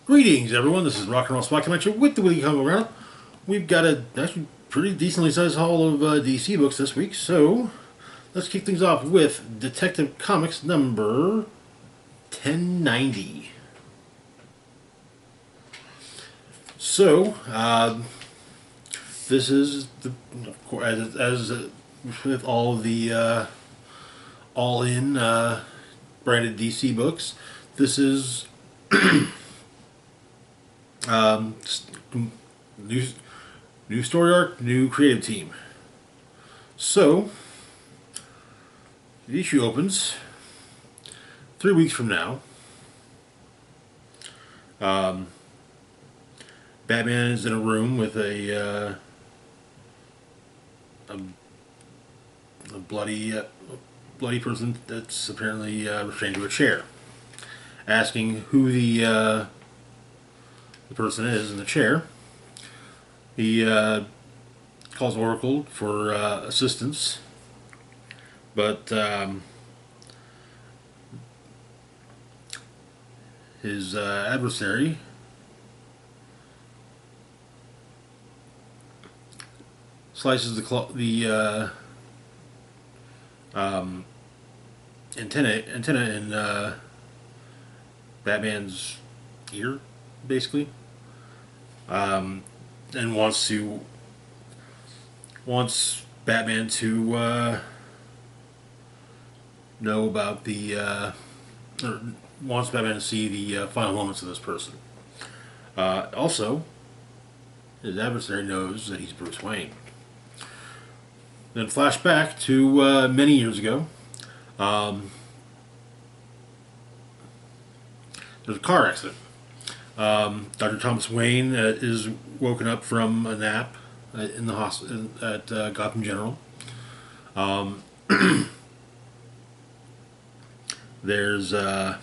Greetings, everyone. This is Rock and Roll Spot coming at you with the Weekly Comic Roundup. We've got a actually pretty decently sized haul of DC books this week, so let's kick things off with Detective Comics number 1090. So, this is the, of course, as with all of the all-in branded DC books, this is new new story arc, new creative team. So the issue opens 3 weeks from now. Batman is in a room with a bloody person that's apparently restrained to a chair, asking who the person is in the chair. He calls Oracle for assistance, but his adversary slices the antenna in Batman's ear, basically, and wants Batman to know about or wants Batman to see the final moments of this person. Also, his adversary knows that he's Bruce Wayne. Then flashback to many years ago. There's a car accident. Dr. Thomas Wayne is woken up from a nap in the hospital at Gotham General. There's a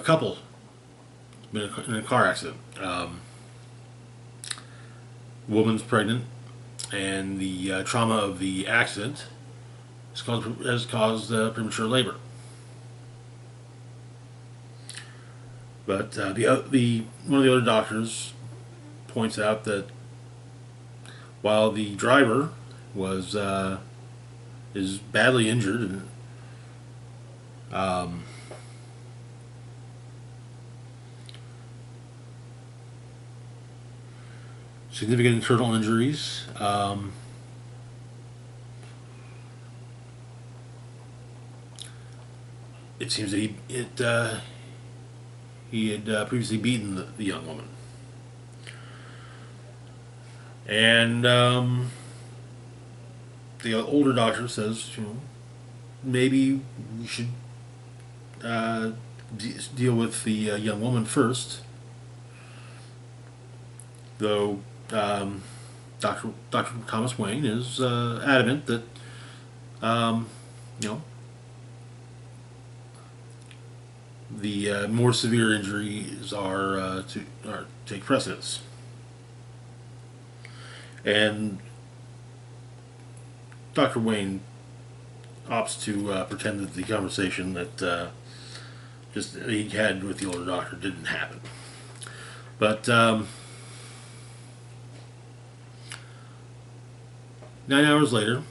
couple in a car accident. Woman's pregnant, and the trauma of the accident has caused premature labor. But one of the other doctors points out that while the driver is badly injured and significant internal injuries, it seems that he had previously beaten the young woman. And the older doctor says, maybe we should deal with the young woman first. Though Dr. Thomas Wayne is adamant that the more severe injuries are take precedence, and Dr. Wayne opts to pretend that the conversation that he had with the older doctor didn't happen. But 9 hours later,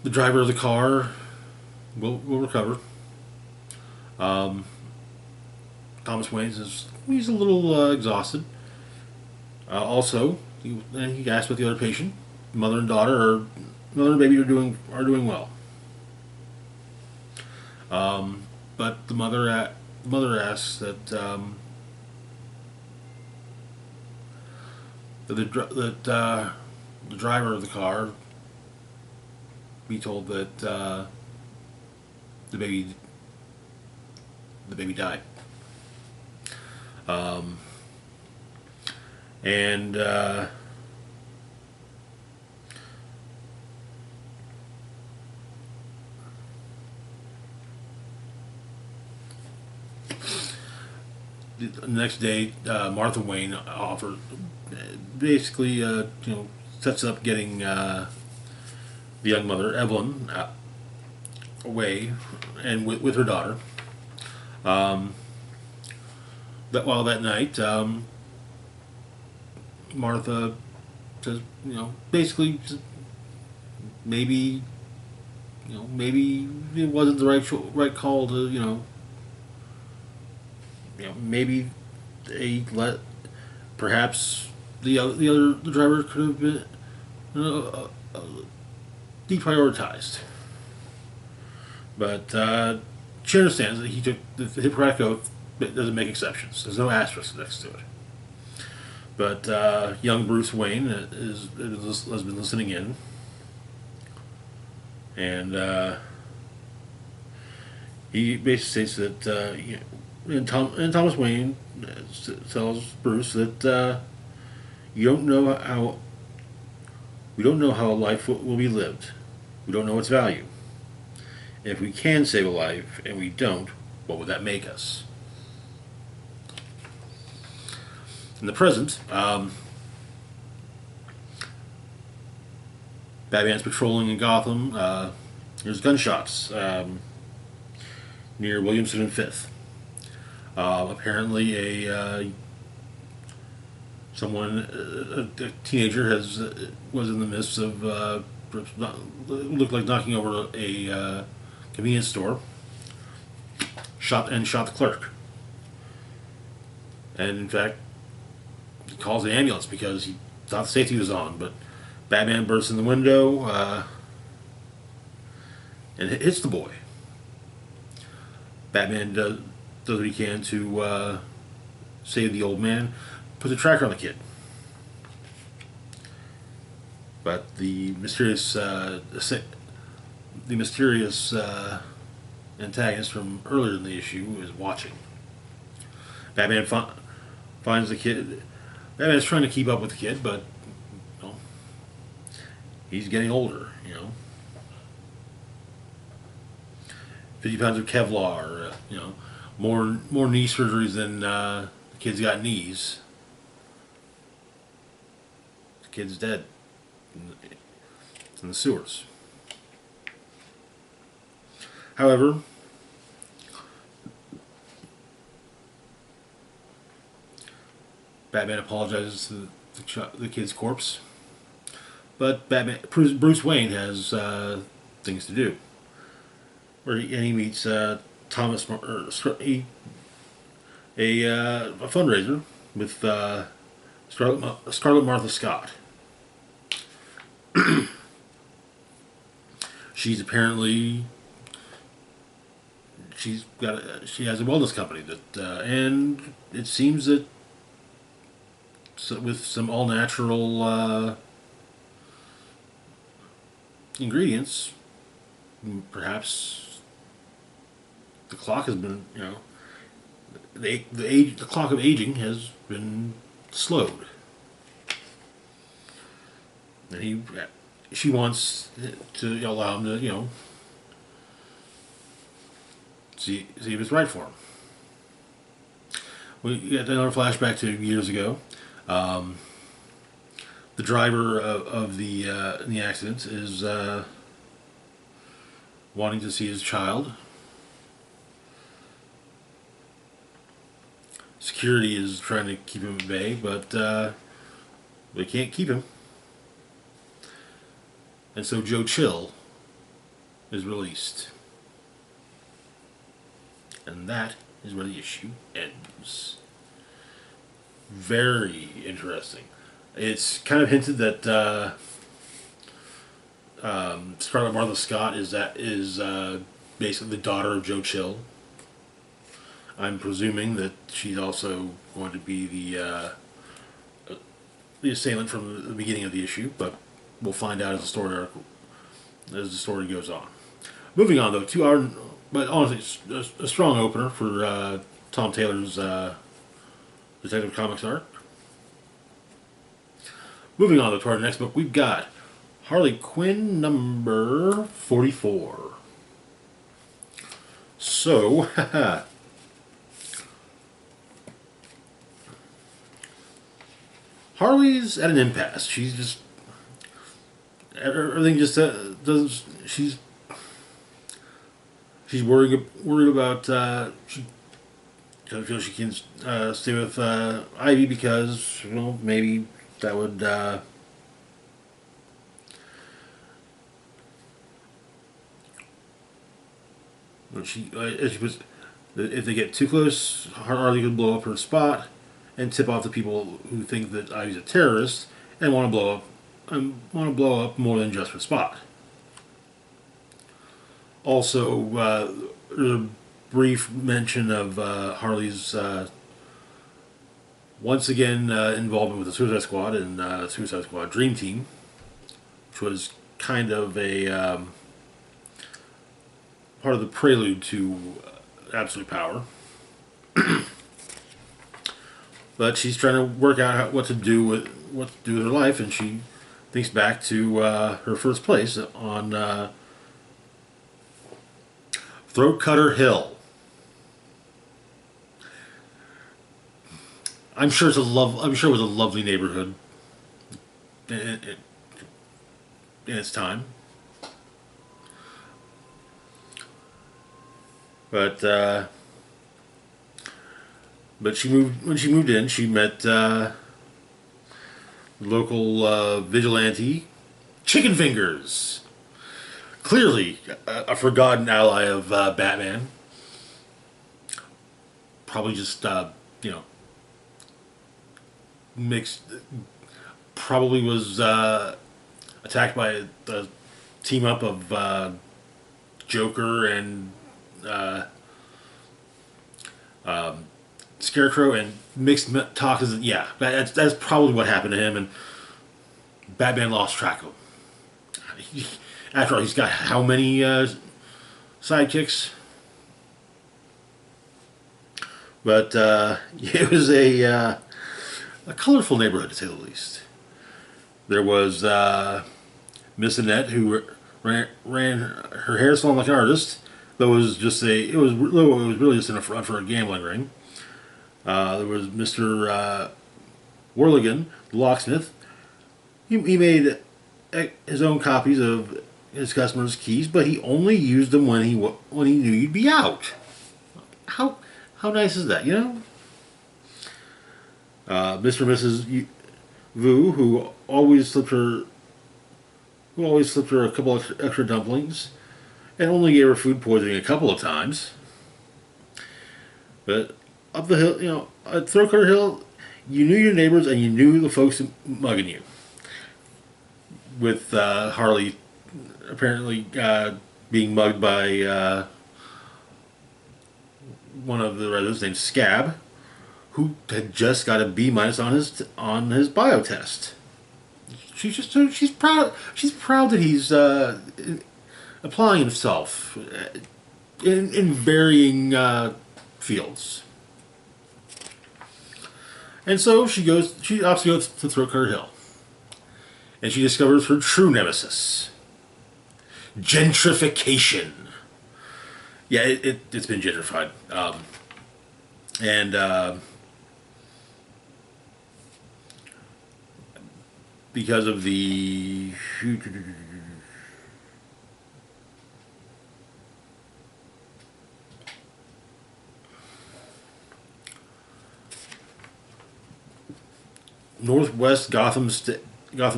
the driver of the car will recover. Thomas Wayne says he's a little exhausted. Also, he asked about the other patient. Mother and baby are doing well. But the mother asks that the driver of the car be told that the baby died. And the next day, Martha Wayne basically sets up getting the young mother, Evelyn, away and with her daughter. Um, that night, Martha says, basically, maybe, maybe it wasn't the right call to, maybe they let, perhaps the driver could have been deprioritized. But she understands that he took the Hippocratic Oath. It doesn't make exceptions. There's no asterisk next to it. But young Bruce Wayne has been listening in, and he basically states that and Thomas Wayne tells Bruce that you don't know how we don't know how a life will be lived. We don't know its value. And if we can save a life and we don't, what would that make us? In the present, Batman's patrolling in Gotham. There's gunshots near Williamson and Fifth. Apparently, a teenager was in the midst of looked like knocking over a convenience store. Shot the clerk. And in fact, he calls the ambulance because he thought the safety was on, but Batman bursts in the window and hits the boy. Batman does what he can to save the old man, puts a tracker on the kid. But the mysterious antagonist from earlier in the issue is watching. Batman finds the kid. Batman's trying to keep up with the kid, but he's getting older. 50 pounds of Kevlar. More knee surgeries than the kid's got knees. The kid's dead in the sewers. However, Batman apologizes to the kid's corpse, but Bruce Wayne has things to do. He meets Thomas, a fundraiser with Scarlet Martha Scott. She has a wellness company and it seems that with some all natural ingredients, perhaps the clock has been the clock of aging has been slowed, and she wants to allow him to see if it's right for him. We get another flashback to years ago. The driver of the in the accident is wanting to see his child. Security is trying to keep him at bay, but they can't keep him. And so Joe Chill is released. And that is where the issue ends. Very interesting. It's kind of hinted that Scarlet Martha Scott is basically the daughter of Joe Chill. I'm presuming that she's also going to be the assailant from the beginning of the issue, but we'll find out as the story goes on. Moving on though to our, but honestly, a strong opener for Tom Taylor's Detective Comics arc. Moving on to our next book, we've got Harley Quinn number 44. So, Harley's at an impasse. She's just, everything just does. She's worried about she doesn't feel she can stay with Ivy because maybe that would she was if they get too close, Harley could blow up her spot and tip off the people who think that Ivy's a terrorist and want to blow up more than just her spot. Also, there's a brief mention of Harley's once again involvement with the Suicide Squad and Suicide Squad Dream Team, which was kind of a part of the prelude to Absolute Power. But she's trying to work out what to do with her life, and she thinks back to her first place on Throat Cutter Hill. I'm sure it was a lovely neighborhood in its time. But when she moved in, she met local vigilante Chicken Fingers. Clearly a forgotten ally of Batman. Probably just mixed. Probably was attacked by a team up of Joker and Scarecrow and mixed talk. Yeah, that's probably what happened to him, and Batman lost track of him. After all, he's got how many sidekicks? But it was a colorful neighborhood, to say the least. There was Miss Annette, who ran her hair salon like an artist, though it was really just in a front for a gambling ring. There was Mr. Whirligan, the locksmith. He made his own copies of his customers' keys, but he only used them when he knew you'd be out. How nice is that, Mr. and Mrs. Vu, who always slipped her a couple of extra dumplings, and only gave her food poisoning a couple of times. But up the hill, at Throat Cutter Hill, you knew your neighbors and you knew the folks mugging you. With Harley apparently being mugged by one of the residents named Scab, who had just got a B- on his bio test. She's proud that he's applying himself in varying fields. And so she opts to go to Throat Cutter Hill. And she discovers her true nemesis. Gentrification. Yeah, it's been gentrified. Because of the Northwest Gotham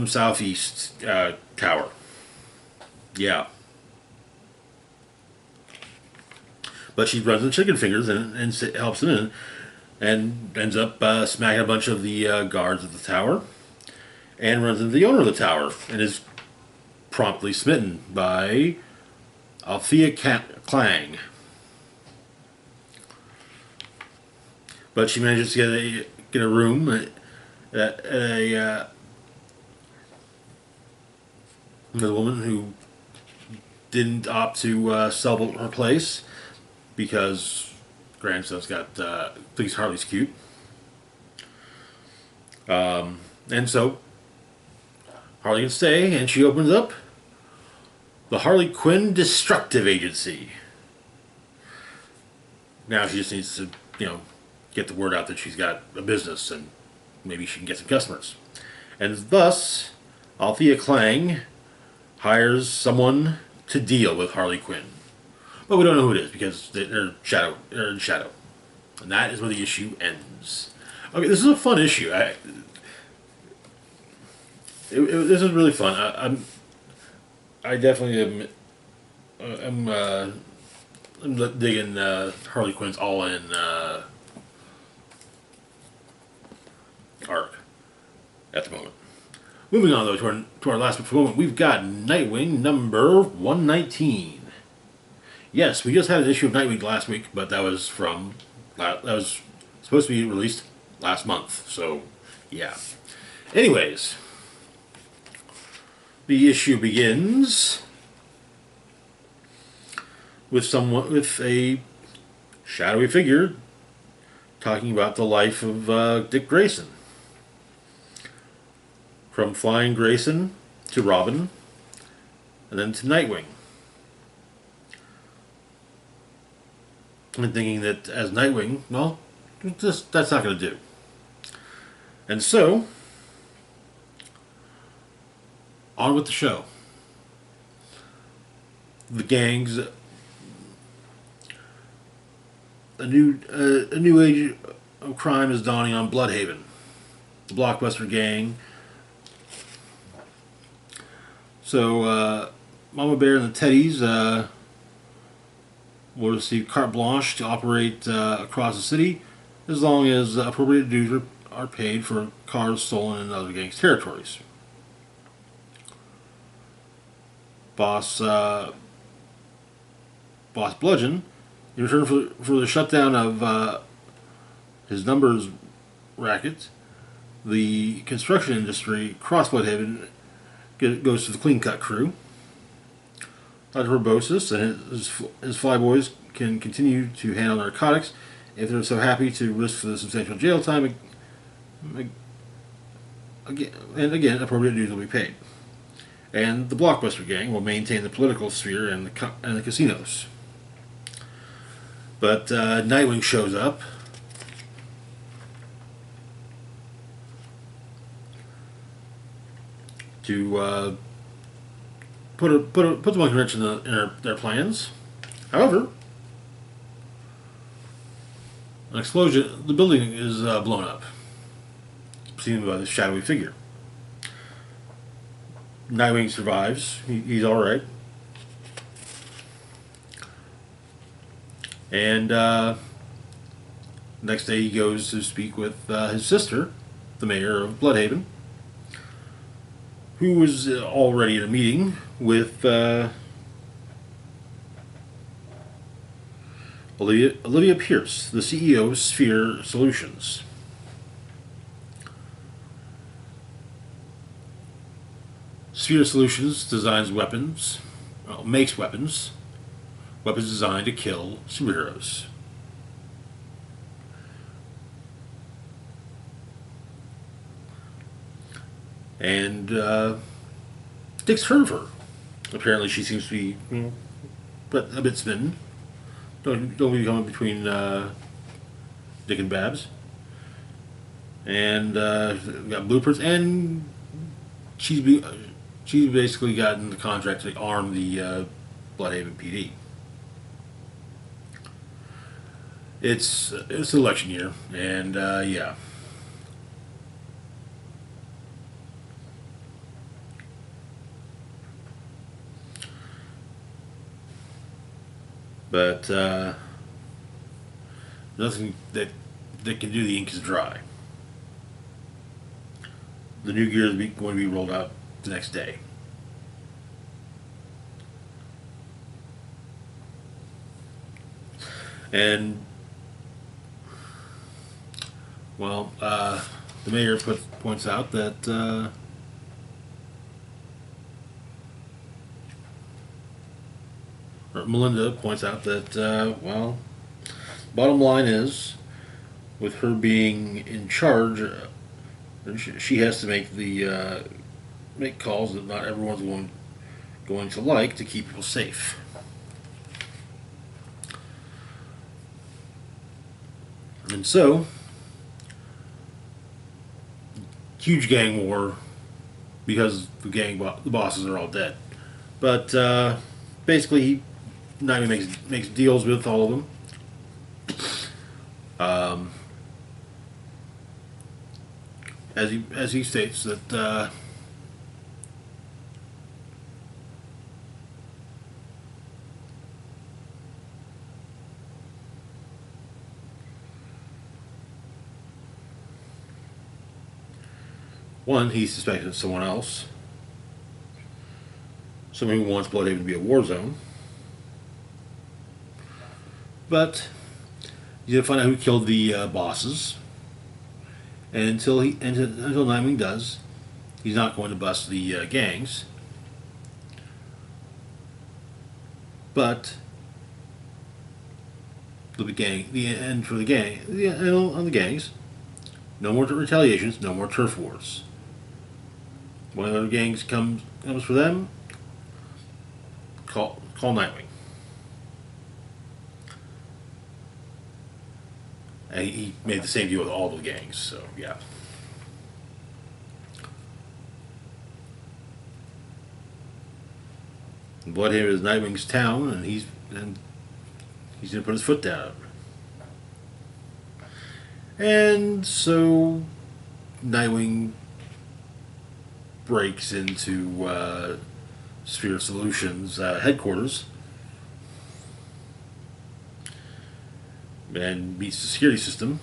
Southeast Tower. Yeah. But she runs into Chicken Fingers and helps him in, and ends up smacking a bunch of the guards of the tower, and runs into the owner of the tower, and is promptly smitten by Althea Klang. But she manages to get a room at a woman who didn't opt to sell her place because grandson's thinks Harley's cute. And so Harley can stay, and she opens up the Harley Quinn Destructive Agency. Now she just needs to, get the word out that she's got a business and maybe she can get some customers. And thus, Althea Klang hires someone to deal with Harley Quinn. But we don't know who it is because they're in shadow. And that is where the issue ends. Okay, this is a fun issue. This is really fun. I definitely I'm digging Harley Quinn's all-in arc at the moment. Moving on though to our last book for the moment, we've got Nightwing number 119. Yes, we just had an issue of Nightwing last week, but that was supposed to be released last month. So yeah. Anyways, the issue begins with a shadowy figure talking about the life of Dick Grayson. From Flying Grayson to Robin, and then to Nightwing. And thinking that as Nightwing, well, that's not going to do. And so, on with the show. The gangs, a new age of crime is dawning on Bloodhaven. The Blockbuster gang. So, Mama Bear and the Teddies will receive carte blanche to operate across the city as long as appropriate dues are paid for cars stolen in other gangs' territories. Boss Bludgeon, in return for the shutdown of his numbers racket, the construction industry across Bloodhaven goes to the Clean Cut crew. Dr. Verbosis and his flyboys can continue to handle narcotics if they're so happy to risk the substantial jail time. Again, appropriate dues will be paid. And the Blockbuster gang will maintain the political sphere and the casinos. But Nightwing shows up. To put the monkey wrench in their plans. However, an explosion. The building is blown up, seen by this shadowy figure. Nightwing survives. He's all right, and next day he goes to speak with his sister, the mayor of Bloodhaven, who was already in a meeting with Olivia Pierce, the CEO of Sphere Solutions. Sphere Solutions designs weapons, makes weapons designed to kill superheroes. And Dick's heard of her. Apparently, she seems to be, but a bit smitten. Don't be coming between Dick and Babs. And got blueprints, and she's basically gotten the contract to arm the Bloodhaven PD. It's election year, and yeah. But nothing that can do the ink is dry. The new gear is going to be rolled out the next day. And well, the mayor points out that or Melinda points out that well, bottom line is, with her being in charge, she has to make calls that not everyone's going to like to keep people safe. And so, huge gang war because the bosses are all dead. But basically, Nightwing makes deals with all of them. Um, as he states that one, he suspected someone else, someone who wants Bloodhaven to be a war zone. But he's gonna find out who killed the bosses, and until Nightwing does, he's not going to bust the gangs. But the end for the gang, on the gangs. No more retaliations, no more turf wars. When other gangs comes for them, call Nightwing. And he made the same deal with all the gangs, so yeah. Bloodhaven is Nightwing's town, and he's gonna put his foot down. And so Nightwing breaks into Spirit Solutions headquarters and meets the security system.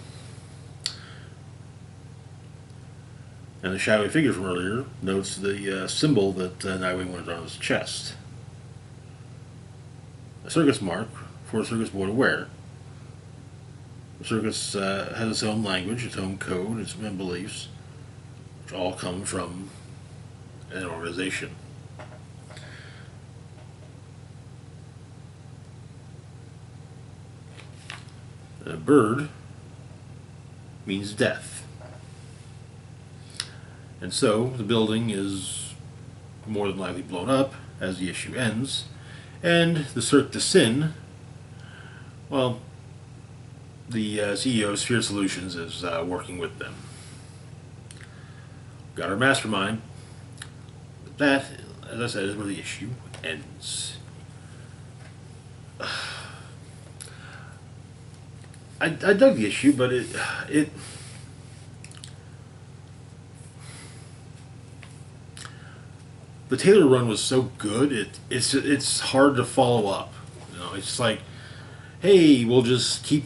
And the shadowy figure from earlier notes the symbol that Nightwing wanted on his chest. A circus mark for a circus boy to wear. The circus has its own language, its own code, its own beliefs, which all come from an organization. A bird means death. And so the building is more than likely blown up as the issue ends. And the Cirque du Sin, well, the CEO of Sphere Solutions is working with them. Got our mastermind. That, as I said, is where the issue ends. I dug the issue, but it the Taylor run was so good. It's hard to follow up. You know, it's like, hey, we'll just keep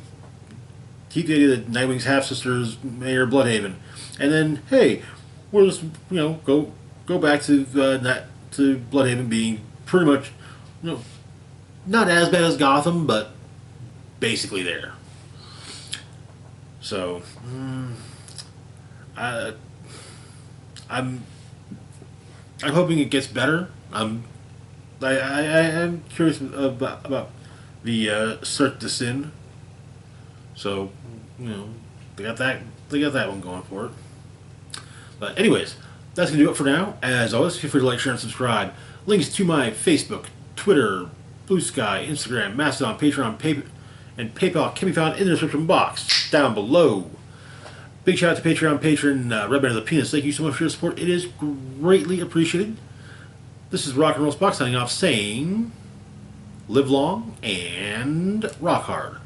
the idea that Nightwing's half sister is Mayor Bloodhaven, and then hey, we'll just go back to to Bloodhaven being pretty much not as bad as Gotham, but basically there. So, I'm hoping it gets better. I'm curious about the Cirque du Sin. So, they got that one going for it. But anyways, that's gonna do it for now. As always, feel free to like, share, and subscribe. Links to my Facebook, Twitter, Blue Sky, Instagram, Mastodon, Patreon, and PayPal can be found in the description box down below. Big shout out to Patreon patron Red Man of the Penis. Thank you so much for your support. It is greatly appreciated. This is Rock and Roll Spock signing off, saying, live long and rock hard.